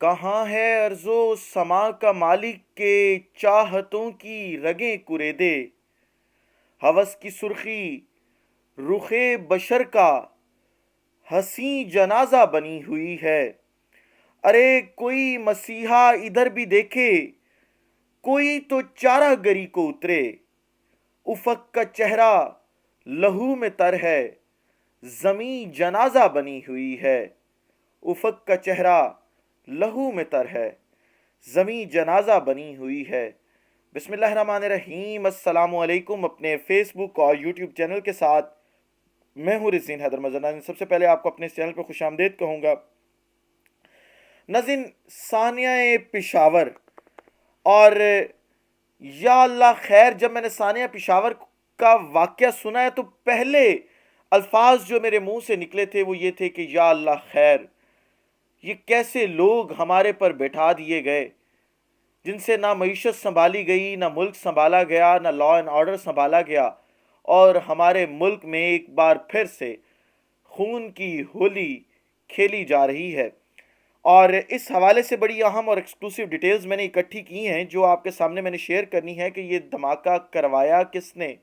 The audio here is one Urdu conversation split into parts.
کہاں ہے ارض و سما کا مالک کے چاہتوں کی رگیں کریدے، ہوس کی سرخی رخ بشر کا حسیں جنازہ بنی ہوئی ہے۔ ارے کوئی مسیحا ادھر بھی دیکھے، کوئی تو چارہ گری کو اترے، افق کا چہرہ لہو میں تر ہے، زمیں جنازہ بنی ہوئی ہے۔ افق کا چہرہ لہو میں تر ہے، زمیں جنازہ بنی ہوئی ہے۔ بسم اللہ الرحمن الرحیم۔ السلام علیکم۔ اپنے فیس بک اور یوٹیوب چینل کے ساتھ میں ہوں رزین حیدر مزن۔ سب سے پہلے آپ کو اپنے اس چینل پہ خوش آمدید کہوں گا۔ ناظرین، ثانیہ پشاور اور یا اللہ خیر، جب میں نے ثانیہ پشاور کا واقعہ سنا ہے تو پہلے الفاظ جو میرے منہ سے نکلے تھے وہ یہ تھے کہ یا اللہ خیر، یہ کیسے لوگ ہمارے پر بٹھا دیے گئے جن سے نہ معیشت سنبھالی گئی، نہ ملک سنبھالا گیا، نہ لا اینڈ آرڈر سنبھالا گیا، اور ہمارے ملک میں ایک بار پھر سے خون کی ہولی کھیلی جا رہی ہے۔ اور اس حوالے سے بڑی اہم اور ایکسکلوسیو ڈیٹیلز میں نے اکٹھی کی ہیں جو آپ کے سامنے میں نے شیئر کرنی ہے کہ یہ دھماکہ کروایا کس نے،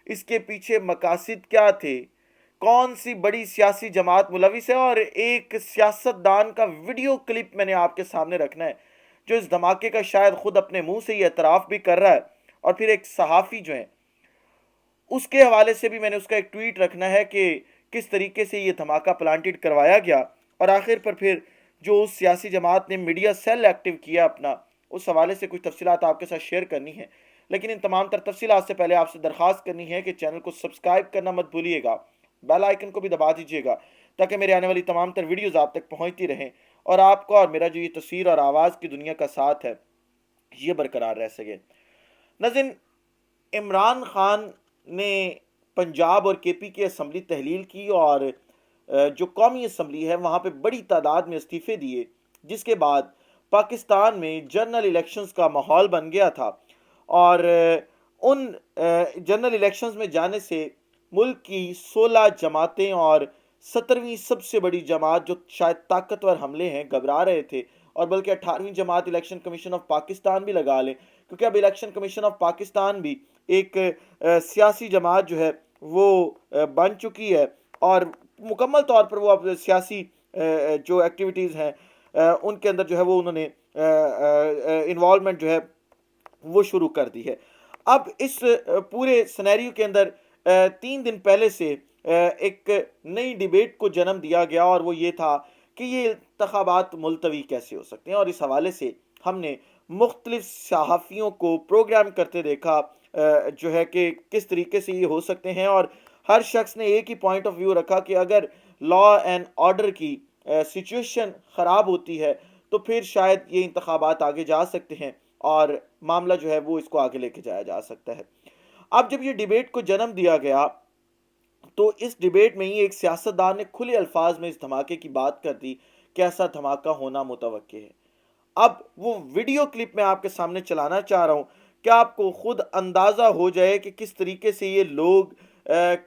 اس کے پیچھے مقاصد کیا تھے، کون سی بڑی سیاسی جماعت ملوث ہے، اور ایک سیاستدان کا ویڈیو کلپ میں نے آپ کے سامنے رکھنا ہے جو اس دھماکے کا شاید خود اپنے منہ سے یہ اعتراف بھی کر رہا ہے، اور پھر ایک صحافی جو ہیں اس کے حوالے سے بھی میں نے اس کا ایک ٹویٹ رکھنا ہے کہ کس طریقے سے یہ دھماکہ پلانٹڈ کروایا گیا، اور آخر پر پھر جو اس سیاسی جماعت نے میڈیا سیل ایکٹیو کیا اپنا، اس حوالے سے کچھ تفصیلات آپ کے ساتھ شیئر کرنی ہے۔ لیکن ان تمام تر تفصیلات سے پہلے آپ سے درخواست کرنی ہے کہ چینل کو سبسکرائب کرنا مت بھولیے گا، بیل آئیکن کو بھی دبا دیجیے گا تاکہ میرے آنے والی تمام تر ویڈیوز آپ تک پہنچتی رہیں اور آپ کو اور میرا جو یہ تصویر اور آواز کی دنیا کا ساتھ ہے یہ برقرار رہ سکے۔ ناظرین، عمران خان نے پنجاب اور کے پی کی اسمبلی تحلیل کی اور جو قومی اسمبلی ہے وہاں پہ بڑی تعداد میں استعفے دیے، جس کے بعد پاکستان میں جنرل الیکشنز کا ماحول بن گیا تھا، اور ان جنرل الیکشنز میں جانے سے ملک کی 16 جماعتیں اور 17ویں سب سے بڑی جماعت جو شاید طاقتور حملے ہیں گھبرا رہے تھے، اور بلکہ 18ویں جماعت الیکشن کمیشن آف پاکستان بھی لگا لیں، کیونکہ اب الیکشن کمیشن آف پاکستان بھی ایک سیاسی جماعت جو ہے وہ بن چکی ہے، اور مکمل طور پر وہ اب سیاسی جو ایکٹیویٹیز ہیں ان کے اندر جو ہے وہ انہوں نے انوالومنٹ جو ہے وہ شروع کر دی ہے۔ اب اس پورے سینیریو کے اندر 3 دن پہلے سے ایک نئی ڈیبیٹ کو جنم دیا گیا، اور وہ یہ تھا کہ یہ انتخابات ملتوی کیسے ہو سکتے ہیں، اور اس حوالے سے ہم نے مختلف صحافیوں کو پروگرام کرتے دیکھا جو ہے کہ کس طریقے سے یہ ہو سکتے ہیں، اور ہر شخص نے ایک ہی پوائنٹ آف ویو رکھا کہ اگر لا اینڈ آرڈر کی سچویشن خراب ہوتی ہے تو پھر شاید یہ انتخابات آگے جا سکتے ہیں اور معاملہ جو ہے وہ اس کو آگے لے کے جایا جا سکتا ہے۔ اب جب یہ ڈیبیٹ کو جنم دیا گیا تو اس ڈیبیٹ میں ہی ایک سیاستدان نے کھلے الفاظ میں اس دھماکے کی بات کر دی کہ ایسا دھماکہ ہونا متوقع ہے۔ اب وہ ویڈیو کلپ میں آپ کے سامنے چلانا چاہ رہا ہوں کہ آپ کو خود اندازہ ہو جائے کہ کس طریقے سے یہ لوگ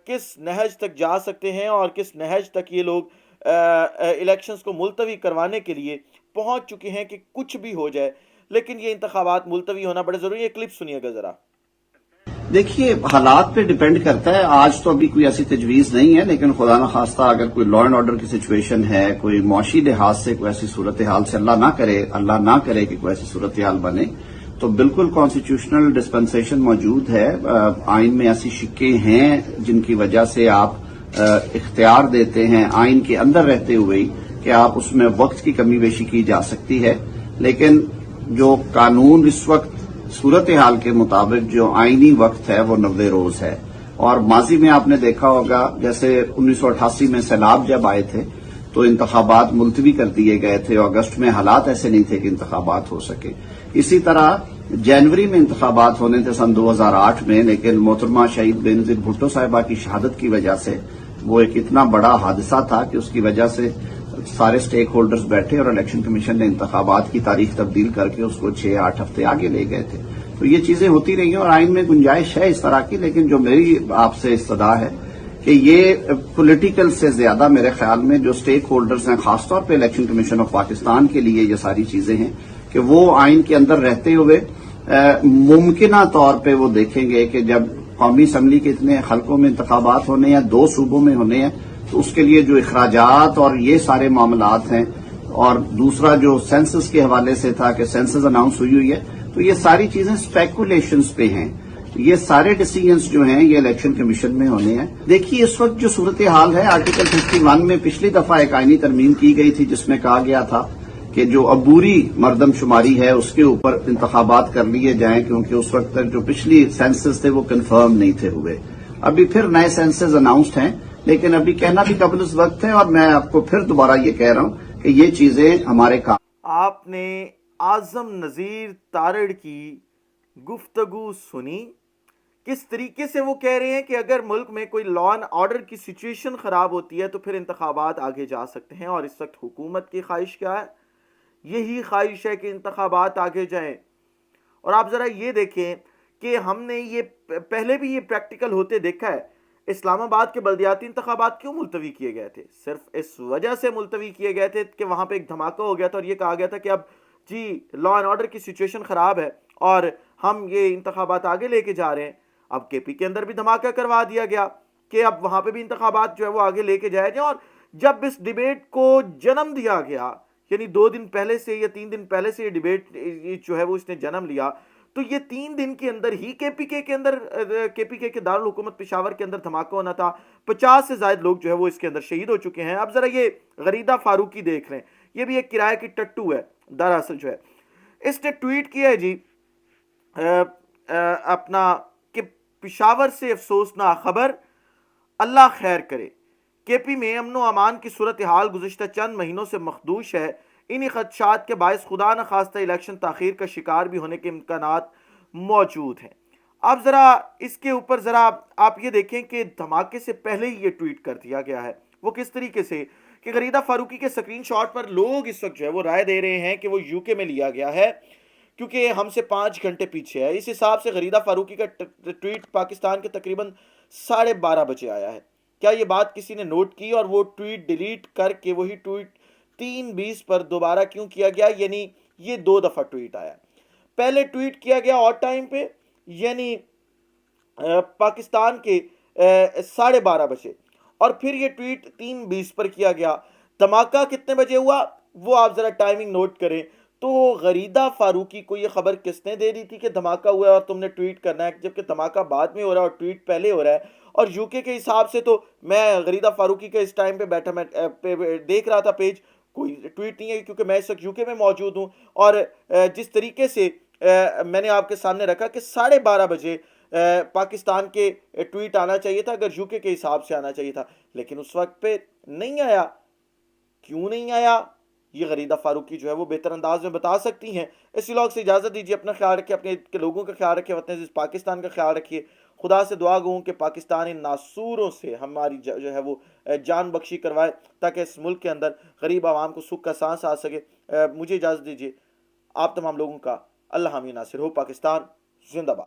کس نہج تک جا سکتے ہیں اور کس نہج تک یہ لوگ الیکشنز کو ملتوی کروانے کے لیے پہنچ چکے ہیں کہ کچھ بھی ہو جائے لیکن یہ انتخابات ملتوی ہونا بڑے ضروری ہے۔ کلپ سنیے گا ذرا۔ دیکھیے، حالات پہ ڈیپینڈ کرتا ہے۔ آج تو ابھی کوئی ایسی تجویز نہیں ہے، لیکن خدا نخواستہ اگر کوئی لا اینڈ آرڈر کی سچویشن ہے، کوئی معاشی لحاظ سے کوئی ایسی صورتحال سے اللہ نہ کرے کہ کوئی ایسی صورتحال بنے، تو بالکل کانسٹیٹیوشنل ڈسپنسیشن موجود ہے۔ آئین میں ایسی شکیں ہیں جن کی وجہ سے آپ اختیار دیتے ہیں آئین کے اندر رہتے ہوئے کہ آپ اس میں وقت کی کمی بیشی کی جا سکتی ہے، لیکن جو قانون اس وقت صورتحال کے مطابق جو آئینی وقت ہے وہ 90 روز ہے۔ اور ماضی میں آپ نے دیکھا ہوگا جیسے 1988 میں سیلاب جب آئے تھے تو انتخابات ملتوی کر دیے گئے تھے، اگست میں حالات ایسے نہیں تھے کہ انتخابات ہو سکے۔ اسی طرح جنوری میں انتخابات ہونے تھے سن 2008 میں، لیکن محترمہ شہید بینظیر بھٹو صاحبہ کی شہادت کی وجہ سے وہ ایک اتنا بڑا حادثہ تھا کہ اس کی وجہ سے سارے سٹیک ہولڈرز بیٹھے اور الیکشن کمیشن نے انتخابات کی تاریخ تبدیل کر کے اس کو 6-8 ہفتے آگے لے گئے تھے۔ تو یہ چیزیں ہوتی رہی ہیں اور آئین میں گنجائش ہے اس طرح کی، لیکن جو میری آپ سے استدعا ہے کہ یہ پولیٹیکل سے زیادہ میرے خیال میں جو سٹیک ہولڈرز ہیں، خاص طور پہ الیکشن کمیشن آف پاکستان کے لیے یہ ساری چیزیں ہیں کہ وہ آئین کے اندر رہتے ہوئے ممکنہ طور پہ وہ دیکھیں گے کہ جب قومی اسمبلی کے اتنے حلقوں میں انتخابات ہونے ہیں، 2 صوبوں میں ہونے ہیں، تو اس کے لیے جو اخراجات اور یہ سارے معاملات ہیں، اور دوسرا جو سینسس کے حوالے سے تھا کہ سینسس اناؤنس ہوئی ہے، تو یہ ساری چیزیں اسپیکولیشنز پہ ہیں. یہ سارے ڈیسیجنز جو ہیں یہ الیکشن کمیشن میں ہونے ہیں. دیکھیے اس وقت جو صورتحال ہے، آرٹیکل 51 میں پچھلی دفعہ ایک آئینی ترمیم کی گئی تھی جس میں کہا گیا تھا کہ جو عبوری مردم شماری ہے اس کے اوپر انتخابات کر لیے جائیں، کیونکہ اس وقت تک جو پچھلی سینسس تھے وہ کنفرم نہیں تھے ہوئے. ابھی پھر نئے سینسز اناؤنسڈ ہیں، لیکن ابھی کہنا بھی قبل اس وقت ہے، اور میں آپ کو پھر دوبارہ یہ کہہ رہا ہوں کہ یہ چیزیں ہمارے کام. آپ نے اعظم نذیر تارڑ کی گفتگو سنی، کس طریقے سے وہ کہہ رہے ہیں کہ اگر ملک میں کوئی لا اینڈ آرڈر کی سچویشن خراب ہوتی ہے تو پھر انتخابات آگے جا سکتے ہیں. اور اس وقت حکومت کی خواہش کیا ہے؟ یہی خواہش ہے کہ انتخابات آگے جائیں. اور آپ ذرا یہ دیکھیں کہ ہم نے یہ پہلے بھی یہ پریکٹیکل ہوتے دیکھا ہے. اسلام آباد کے بلدیاتی انتخابات کیوں ملتوی کیے گئے تھے؟ صرف اس وجہ سے ملتوی کیے گئے تھے کہ وہاں پہ ایک دھماکہ ہو گیا تھا اور یہ کہا گیا تھا کہ اب جی لا اینڈ آرڈر کی سچویشن خراب ہے اور ہم یہ انتخابات آگے لے کے جا رہے ہیں. اب کے پی کے اندر بھی دھماکہ کروا دیا گیا کہ اب وہاں پہ بھی انتخابات جو ہے وہ آگے لے کے جائے جائیں. اور جب اس ڈیبیٹ کو جنم دیا گیا، یعنی 2 دن پہلے سے یا 3 دن پہلے سے یہ ڈیبیٹ جو ہے وہ اس نے جنم لیا، تو یہ 3 دن کے اندر ہی کے پی کے اندر کے پی کے دارالحکومت پشاور کے اندر دھماکہ ہونا تھا. 50 سے زائد لوگ جو ہے وہ اس کے اندر شہید ہو چکے ہیں. اب ذرا یہ غریدہ فاروقی دیکھ رہے ہیں، یہ بھی ایک کرایہ کی ٹٹو ہے دراصل جو ہے. اس نے ٹویٹ کیا ہے جی اپنا کہ پشاور سے افسوسناک خبر، اللہ خیر کرے. کے پی میں امن و امان کی صورتحال گزشتہ چند مہینوں سے مخدوش ہے. انہی خدشات کے باعث خدا نخواستہ الیکشن تاخیر کا شکار بھی ہونے کے امکانات موجود ہیں. اب ذرا اس کے اوپر ذرا آپ یہ دیکھیں کہ دھماکے سے پہلے ہی یہ ٹویٹ کر دیا گیا ہے. وہ کس طریقے سے کہ غریدہ فاروقی کے سکرین شاٹ پر لوگ اس وقت جو ہے وہ رائے دے رہے ہیں کہ وہ یو کے میں لیا گیا ہے کیونکہ ہم سے 5 گھنٹے پیچھے ہے. اس حساب سے غریدہ فاروقی کا ٹویٹ پاکستان کے تقریباً 12:30 بجے آیا ہے. کیا یہ بات کسی نے نوٹ کی اور وہ ٹویٹ ڈیلیٹ کر کے وہی ٹویٹ 3:20 پر دوبارہ کیوں کیا گیا؟ یعنی یہ 2 دفعہ ٹویٹ آیا. پہلے ٹویٹ کیا گیا اور ٹائم پہ یعنی پاکستان کے 12:30 بجے، اور پھر یہ ٹویٹ 3:20 پر کیا گیا. دھماکہ کتنے بجے ہوا وہ آپ ذرا ٹائمنگ نوٹ کریں. تو غریدہ فاروقی کو یہ خبر کس نے دے دی تھی کہ دھماکہ ہوا ہے اور تم نے ٹویٹ کرنا ہے، جبکہ دھماکہ بعد میں ہو رہا ہے اور ٹویٹ پہلے ہو رہا ہے. اور یو کے حساب سے تو میں غریدہ فاروقی کے اس ٹائم پہ بیٹھا میں دیکھ رہا تھا پیج، کوئی ٹویٹ نہیں ہے کیونکہ میں اس وقت یو کے میں موجود ہوں. اور جس طریقے سے میں نے آپ کے سامنے رکھا کہ 12:30 بجے پاکستان کے ٹویٹ آنا چاہیے تھا اگر یو کے حساب سے آنا چاہیے تھا، لیکن اس وقت پہ نہیں آیا. کیوں نہیں آیا یہ غریدہ فاروقی جو ہے وہ بہتر انداز میں بتا سکتی ہیں. اسی لوگ سے اجازت دیجیے، اپنا خیال رکھیے، اپنے لوگوں کا خیال رکھیے، وطن عزیز پاکستان کا خیال رکھیے. خدا سے دعا گوں کہ پاکستان ان ناسوروں سے ہماری جو ہے وہ جان بخشی کروائے تاکہ اس ملک کے اندر غریب عوام کو سکھ کا سانس آ سکے. مجھے اجازت دیجیے. آپ تمام لوگوں کا اللہ حامی ناصر ہو. پاکستان زندہ باد.